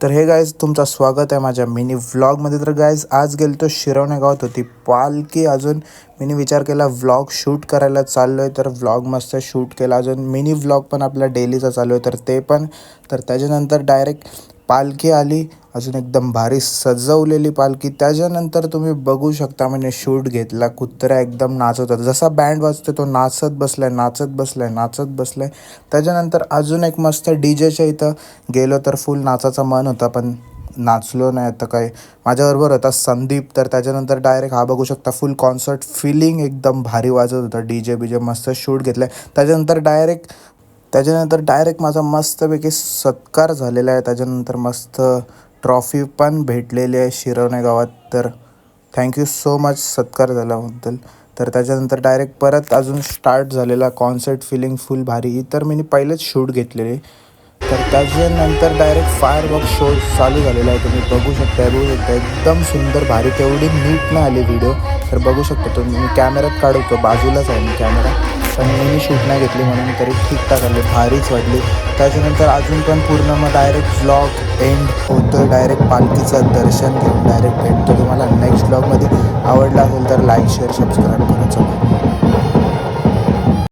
तर हे गाईज तुमचं स्वागत आहे माझ्या मिनी व्लॉगमध्ये. तर गाईज आज गेलो शिरवणे गावात होती पालखी. अजून मिनी विचार केला व्लॉग शूट करायला चाललो आहे, तर व्लॉग मस्त शूट केला. अजून मिनी व्लॉग पण आपला डेलीचा चालू आहे तर ते पण. तर त्याच्यानंतर डायरेक्ट पालखी आली, अजून एकदम भारी सजवलेली पालखी. त्याच्यानंतर तुम्ही बघू शकता म्हणजे शूट घेतला, कुत्र्या एकदम नाचत होता. जसा बँड वाजतो तो नाचत बसलाय. त्याच्यानंतर अजून एक मस्त डीजेच्या इथं गेलो तर फुल नाचाचा मन होता, पण नाचलो नाही. आता काय माझ्याबरोबर होता संदीप. तर त्याच्यानंतर डायरेक्ट हा बघू शकता फुल कॉन्सर्ट फिलिंग एकदम भारी वाजत होता. डीजे बीजे मस्त शूट घेतलं आहे. त्याच्यानंतर डायरेक्ट माझा मस्तपैकी सत्कार झालेला आहे. त्याच्यानंतर मस्त ट्रॉफी पण भेटलेली आहे शिरवणे गावात. तर थँक्यू सो मच सत्कार झाल्याबद्दल. तर त्याच्यानंतर डायरेक्ट परत अजून स्टार्ट झालेला कॉन्सर्ट फिलिंग फुल भारी. तर मी पहिलेच शूट घेतलेले. तर त्याच्यानंतर डायरेक्ट फायरवर्क शो चालू झालेला आहे. तुम्ही बघू शकता एकदम सुंदर भारी. तेवढी नीट नाही आली व्हिडिओ, तर बघू शकता तुम्ही. मी कॅमेऱ्यात काढतो, बाजूलाच आहे मी कॅमेरा, पण मी शूट नाही घेतली म्हणून तरी ठीकठाक आली, भारीच वाटली. त्याच्यानंतर अजून पण पूर्ण मग डायरेक्ट व्लॉग एंड होतो. डायरेक्ट पालखीचं दर्शन घेऊन डायरेक्ट भेटतो तुम्हाला नेक्स्ट व्लॉगमध्ये. आवडला असेल तर लाईक शेअर सबस्क्राईब करा. चला.